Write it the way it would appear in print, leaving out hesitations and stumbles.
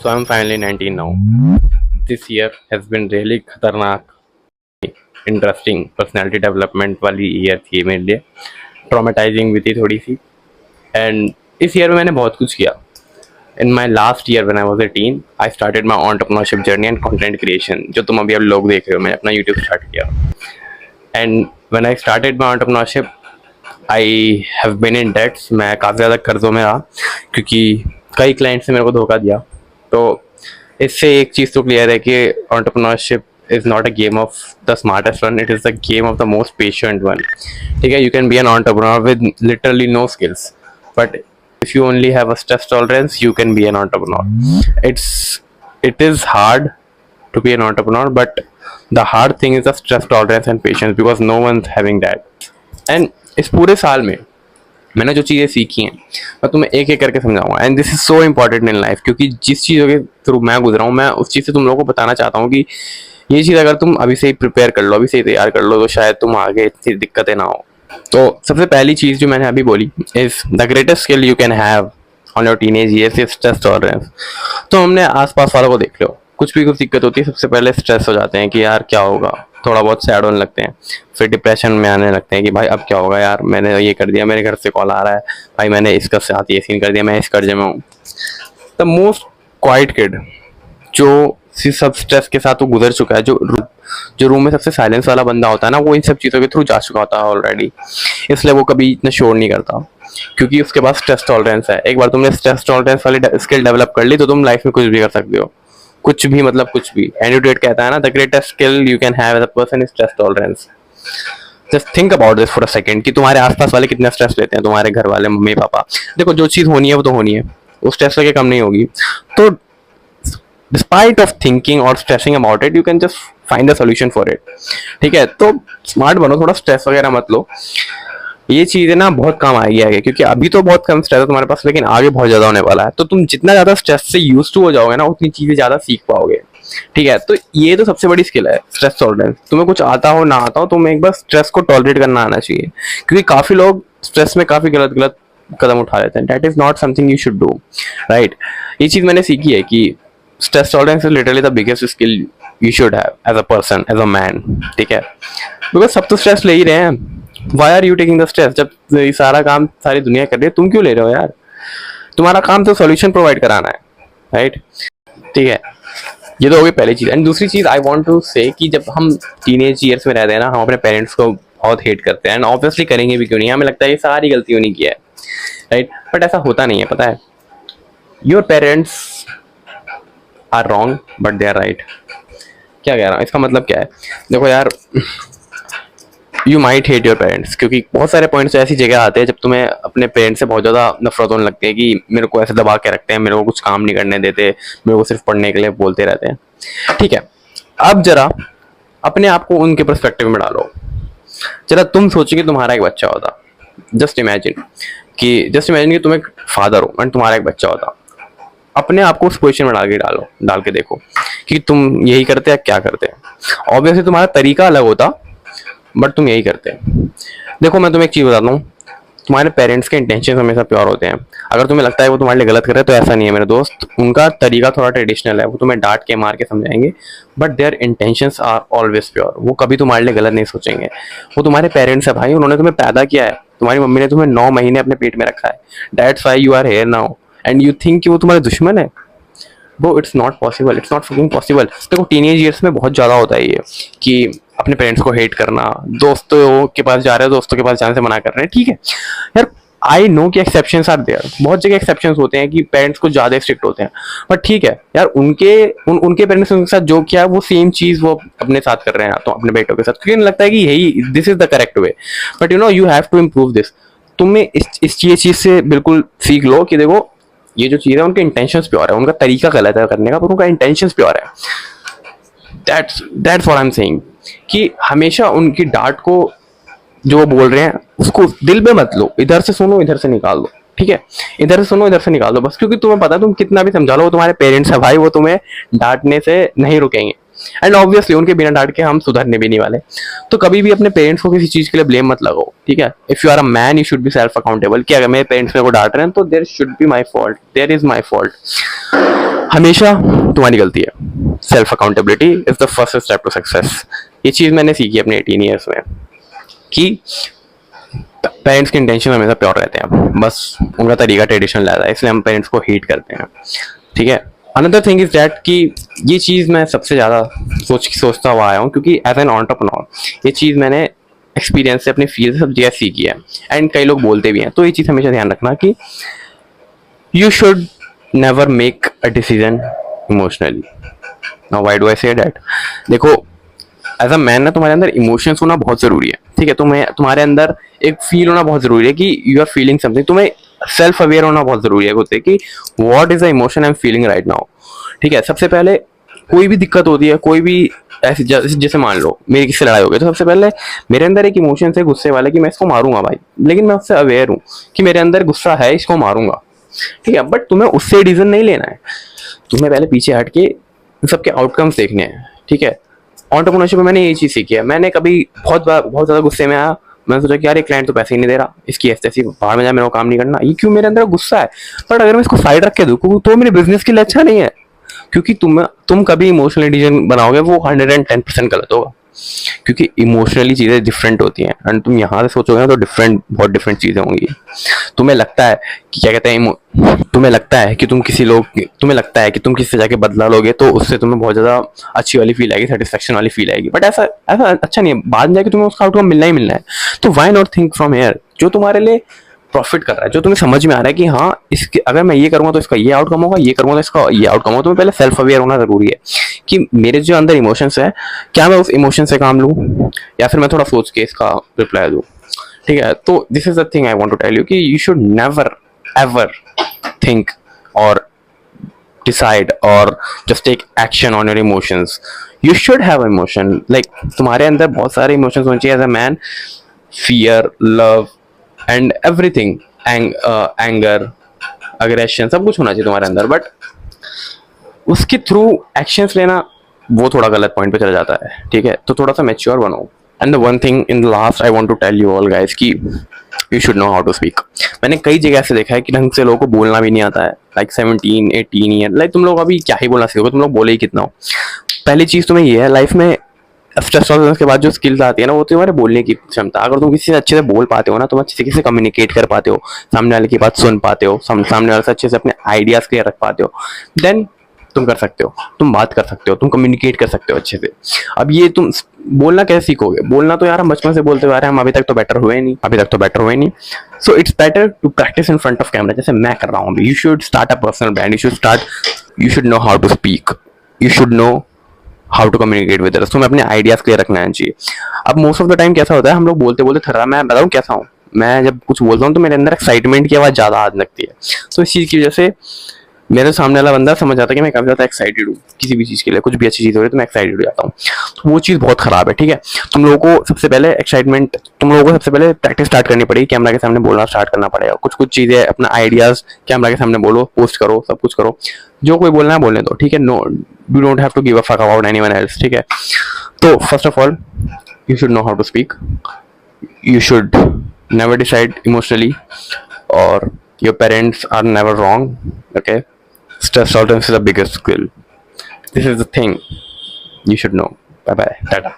So I'm finally 19 now. This year has been really खतरनाक, interesting personality development वाली year थी मेरे लिए. ट्रॉमेटाइजिंग भी थी थोड़ी सी. एंड इस ईयर में मैंने बहुत कुछ किया. In my last year when I was 18, I started my entrepreneurship journey and content creation. जो तुम अभी अब लोग देख रहे हो, मैंने अपना YouTube स्टार्ट किया. And when I started my entrepreneurship, I have been in debts. मैं काफ़ी ज़्यादा कर्जों में रहा क्योंकि कई क्लाइंट्स ने मेरे को धोखा दिया. तो इससे एक चीज़ तो क्लियर है कि entrepreneurship is not a game of the smartest one. It is the game of the most patient one. ठीक है, you can be an entrepreneur with literally no skills, but if you only have a stress tolerance, you can be an entrepreneur. It is hard to be an entrepreneur, but the hard thing is the stress tolerance and patience because no one's having that. And इस पूरे साल में मैंने जो चीज़ें सीखी हैं मैं तुम्हें एक एक करके समझाऊंगा. And this is so important in life क्योंकि जिस चीज़ों के थ्रू मैं गुजरा हूँ मैं उस चीज़ से तुम लोगों को बताना चाहता हूँ कि ये चीज़ अगर तुम अभी से ही प्रिपेयर कर लो, अभी से ही तैयार कर लो, तो शायद तुम आगे इतनी दिक्कतें ना हो. तो सबसे पहली चीज़ जो मैंने अभी बोली is the greatest skill you can have on your teenage years is stress tolerance. तो हमने आसपास वालों को देख लो, कुछ भी कुछ दिक्कत होती है सबसे पहले स्ट्रेस हो जाते हैं कि यार क्या होगा, थोड़ा बहुत सैड होने लगते हैं, फिर डिप्रेशन में आने लगते हैं कि भाई अब क्या होगा यार, मैंने ये कर दिया, मेरे घर से कॉल आ रहा है, भाई मैंने इसका साथ ये सीन कर दिया, मैं इस कर्जे में हूँ. द मोस्ट क्वाइट किड जो सब स्ट्रेस के साथ वो गुजर चुका है, जो रूम में सबसे साइलेंस वाला बंदा होता है ना, वो इन सब चीज़ों के थ्रू जा चुका होता है ऑलरेडी. इसलिए वो कभी इतना शोर नहीं करता क्योंकि उसके पास स्ट्रेस टॉलरेंस है. एक बार तुमने स्ट्रेस टॉलरेंस वाली स्किल डेवलप कर ली तो तुम लाइफ में कुछ भी कर सकते हो, कुछ भी मतलब कुछ भी. एंड्रयू टेट कहता है ना, the greatest skill you can have as a person is stress tolerance. Just think about this for a second कि तुम्हारे आसपास वाले कितना स्ट्रेस लेते हैं, तुम्हारे घर वाले, मम्मी पापा. देखो जो चीज़ होनी है वो तो होनी है, वो स्ट्रेस लेके कम नहीं होगी. तो डिस्पाइट ऑफ थिंकिंग और stressing about it, you can just find a solution for it. ठीक है, तो स्मार्ट बनो, थोड़ा स्ट्रेस वगैरह मत लो. ये चीज़ें ना बहुत काम आएगी आगे क्योंकि अभी तो बहुत कम स्ट्रेस है तुम्हारे पास, लेकिन आगे बहुत ज़्यादा होने वाला है. तो तुम जितना ज़्यादा स्ट्रेस से यूज टू हो जाओगे ना, उतनी चीज़ें ज़्यादा सीख पाओगे. ठीक है, तो ये तो सबसे बड़ी स्किल है स्ट्रेस टॉलरेंस. तुम्हें कुछ आता हो ना आता हो, तुम्हें एक बार स्ट्रेस को टॉलरेट करना आना चाहिए क्योंकि काफ़ी लोग स्ट्रेस में काफ़ी गलत गलत कदम उठा लेते हैं. That is not something you should do, right. ये चीज़ मैंने सीखी है कि stress tolerance is literally the biggest skill you should have as a person, as a man. ठीक है, बिकॉज सब तो स्ट्रेस ले ही रहे हैं. Why are you taking the stress? जब ये सारा काम सारी दुनिया कर रही है, तुम क्यों ले रहे हो यार? तुम्हारा काम तो सॉल्यूशन प्रोवाइड कराना है, राइट. ठीक है, ये तो हो गई पहली चीज़. एंड दूसरी चीज़ आई वांट टू से कि जब हम टीनेज ईयर्स में रहते हैं ना, हम अपने पेरेंट्स को बहुत हेट करते हैं. एंड ऑब्वियसली करेंगे भी, क्यों नहीं. हमें लगता है ये सारी गलती उन्हीं की है, राइट. बट ऐसा होता नहीं है, पता है. Your parents are wrong but they are right. क्या कह रहा हूँ, इसका मतलब क्या है? देखो यार, you might hate your parents क्योंकि बहुत सारे पॉइंट्स ऐसी जगह आते हैं जब तुम्हें अपने पेरेंट्स से बहुत ज़्यादा नफरत होने लगती है कि मेरे को ऐसे दबा के रखते हैं, मेरे को कुछ काम नहीं करने देते, मेरे को सिर्फ पढ़ने के लिए बोलते रहते हैं. ठीक है, अब जरा अपने आप को उनके पर्सपेक्टिव में डालो. जरा तुम सोचो कि तुम्हारा एक बच्चा होता. जस्ट इमेजिन कि तुम एक फादर हो एंड तुम्हारा एक बच्चा होता. अपने आप को उस पोजीशन में डाल के देखो कि तुम यही करते हैं, क्या करते हैं. ऑब्वियसली तुम्हारा तरीका अलग होता बट तुम यही करते हैं. देखो मैं तुम्हें एक चीज़ बताता हूँ, तुम्हारे पेरेंट्स के इंटेंशन हमेशा प्योर होते हैं. अगर तुम्हें लगता है वो तुम्हारे लिए गलत कर रहे हैं तो ऐसा नहीं है मेरे दोस्त. उनका तरीका थोड़ा ट्रेडिशनल है, वो तुम्हें डांट के मार के समझाएंगे but their intentions are always pure. वो कभी तुम्हारे लिए गलत नहीं सोचेंगे. वो तुम्हारे पेरेंट्स है भाई, उन्होंने तुम्हें पैदा किया है. तुम्हारी मम्मी ने तुम्हें 9 महीने अपने पेट में रखा है. That's why you are here now and you think कि वो तुम्हारे दुश्मन है. वो it's not possible, it's not fucking possible. देखो टीनेज ईयर्स में बहुत ज़्यादा होता है ये कि अपने पेरेंट्स को हेट करना, दोस्तों के पास जा रहे हो, दोस्तों के पास जाने से मना कर रहे हैं. ठीक है यार, आई नो कि एक्सेप्शंस आर देयर, बहुत जगह एक्सेप्शंस होते हैं कि पेरेंट्स कुछ ज़्यादा स्ट्रिक्ट होते हैं. बट ठीक है यार, उनके पेरेंट्स के साथ जो किया वो सेम चीज़ वो अपने साथ कर रहे हैं तो अपने बेटों के साथ, क्योंकि उन्हें लगता है कि यही this is the correct way. But you know you have to improve this. तुम्हें इस चीज़ से बिल्कुल सीख लो कि देखो ये जो चीज़ है उनके इंटेंशंस प्योर है, उनका तरीका गलत है करने का पर उनका इंटेंशंस प्योर है. That's what I am saying कि हमेशा उनकी डांट को जो वो बोल रहे हैं उसको दिल में मत लो. इधर से सुनो, इधर से निकाल दो. ठीक है, इधर से सुनो, इधर से निकाल दो बस. क्योंकि तुम्हें पता है तुम कितना भी समझा लो, वो तुम्हारे पेरेंट्स है भाई, वो तुम्हें डांटने से नहीं रुकेंगे. एंड ऑब्वियसली उनके बिना डांट के हम सुधरने भी नहीं वाले. तो कभी भी अपने पेरेंट्स को किसी चीज़ के लिए ब्लेम मत लगाओ. ठीक है, if you are a man you should be self accountable कि अगर मेरे पेरेंट्स मेरे को डांट रहे हैं तो there should be my fault, there is my fault. हमेशा तुम्हारी गलती है। Self accountability is the first step to success. ये चीज़ मैंने सीखी अपने 18 ईयर्स में कि पेरेंट्स के इंटेंशन हमेशा प्योर रहते हैं, बस उनका तरीका ट्रेडिशनल रहता है, इसलिए हम पेरेंट्स को हेट करते हैं, ठीक है। अनदर थिंग इज दैट कि ये चीज़ मैं सबसे ज़्यादा सोचता हुआ आया हूँ, क्योंकि एज एन एंटरप्रेन्योर ये चीज़ मैंने एक्सपीरियंस से अपनी फील्ड से सब जगह सीखी है, एंड कई लोग बोलते भी हैं। तो ये चीज़ हमेशा ध्यान रखना कि you should never make a decision emotionally. Now why do I say that? देखो, एज अ मैन ना तुम्हारे अंदर इमोशंस होना बहुत ज़रूरी है, ठीक है। तुम्हारे अंदर एक फील होना बहुत ज़रूरी है कि यू आर फीलिंग समथिंग। तुम्हें सेल्फ अवेयर होना बहुत ज़रूरी है खुद से कि what is the emotion I am feeling right now, ठीक है। सबसे पहले कोई भी दिक्कत होती है, कोई भी ऐसी जैसे मान लो मेरी किससे लड़ाई हो गई, तो सबसे पहले मेरे अंदर एक इमोशन है गुस्से वाला कि मैं इसको मारूंगा भाई, लेकिन मैं उससे अवेयर हूँ कि मेरे अंदर गुस्सा है, इसको मारूंगा, ठीक है। बट तुम्हें उससे डिसीजन नहीं लेना है, तुम्हें पहले पीछे हट के सबके आउटकम्स देखने हैं, ठीक है। एंटरप्रेन्योरशिप में मैंने ये चीज़ सीखी है। मैंने कभी बहुत ज़्यादा गुस्से में आया, मैंने सोचा कि यार ये क्लाइंट तो पैसे ही नहीं दे रहा, इसकी ऐसी बाहर में जाए, मेरे को काम नहीं करना, ये क्यों मेरे अंदर गुस्सा है। बट अगर मैं इसको साइड रख के दूँ तो मेरे बिजनेस के लिए अच्छा नहीं है, क्योंकि तुम कभी इमोशनल डिसीजन बनाओगे वो 110% गलत होगा, क्योंकि इमोशनली चीज़ें डिफरेंट होती हैं, एंड तुम यहाँ से सोचोगे ना तो बहुत डिफरेंट चीज़ें होंगी। तुम्हें लगता है कि क्या कहते हैं, तुम्हें लगता है कि तुम किसी से जाके बदला लोगे तो उससे तुम्हें बहुत ज़्यादा अच्छी वाली फील आएगी, सेटिस्फेक्शन वाली फील आएगी, बट ऐसा ऐसा अच्छा नहीं है। बाद में जाके तुम्हें उसका आउटकम मिलना ही मिलना है। तो why not think from here, जो तुम्हारे लिए प्रॉफिट कर रहा है, जो तुम्हें समझ में आ रहा है कि हाँ इसके अगर मैं ये करूँगा तो इसका ये आउटकम होगा, ये करूँगा तो इसका ये आउटकम होगा। तुम्हें पहले सेल्फ अवेयर होना जरूरी है कि मेरे जो अंदर इमोशंस है, क्या मैं उस इमोशन से काम लूँ या फिर मैं थोड़ा सोच के इसका रिप्लाई दूँ, ठीक है। तो this is the thing I want to tell you कि you should never ever think और decide or just take action on your emotions. You should have emotion, like तुम्हारे अंदर बहुत सारे emotions होने चाहिए as a man, fear, love and everything, anger, aggression, सब कुछ होना चाहिए तुम्हारे अंदर, बट उसके थ्रू एक्शंस लेना वो थोड़ा गलत पॉइंट पे चला जाता है, ठीक है। तो थोड़ा सा मैच्योर बनो। And the one thing in the last I want to tell you all guys कि you should know how to speak. मैंने कई जगह ऐसे देखा है कि ढंग से लोगों को बोलना भी नहीं आता है, लाइक 17-18 ईयर, लाइक तुम लोग अभी क्या ही बोलना सीखोगे, तुम लोग बोले ही कितना हो। पहली चीज़ तुम्हें ये है लाइफ में, स्ट्रेस के बाद जो स्किल्स आती है ना, वो तुम्हारे बोलने की क्षमता। अगर तुम किसी से अच्छे से बोल पाते हो ना, तुम अच्छे से किसी से कम्युनिकेट कर पाते हो, सामने वाले की बात सुन पाते हो, सामने वाले से अच्छे से अपने आइडियाज क्लियर रख पाते हो, देन तुम कर सकते हो, तुम बात कर सकते हो, तुम कम्युनिकेट कर सकते हो अच्छे से। अब ये तुम बोलना कैसे सीखोगे? बोलना तो यार हम बचपन से बोलते हुए आ रहे हैं, हम अभी तक तो बेटर हुए नहीं, so it's better to practice in front of camera, जैसे मैं कर रहा हूँ अभी। You should start a personal brand, you should know how to speak, you should know how to communicate with others. तुम्हें अपने आइडियाज क्लियर रखना चाहिए। अब मोस्ट ऑफ द टाइम कैसा होता है, हम लोग बोलते बोलते थर्रा, मैं बताऊँ कैसा हूँ, मैं जब कुछ बोलता हूँ तो मेरे अंदर एक्साइटमेंट की आवाज़ ज़्यादा आने लगती है। तो इस चीज़ की वजह से मेरे सामने वाला बंदा समझ आता है कि मैं काफ़ी ज़्यादा एक्साइटेड हूँ किसी भी चीज़ के लिए, कुछ भी अच्छी चीज़ हो रही है तो मैं एक्साइटेड हो जाता हूँ। तो वो चीज़ बहुत ख़राब है, ठीक है। तुम लोगों को सबसे पहले प्रैक्टिस स्टार्ट करनी पड़ेगी, कैमरा के सामने बोलना स्टार्ट करना पड़ेगा। कुछ चीज़ें अपना आइडियाज़ कैमरा के सामने बोलो, पोस्ट करो, सब कुछ करो, जो कोई बोलना है बोलने दो, ठीक है। No, you don't have to give a fuck about anyone else, ठीक है। तो first of all you should know how to speak, you should never decide emotionally, or your parents are never wrong, okay. Stress tolerance is the biggest skill. This is the thing you should know. Bye bye, tata.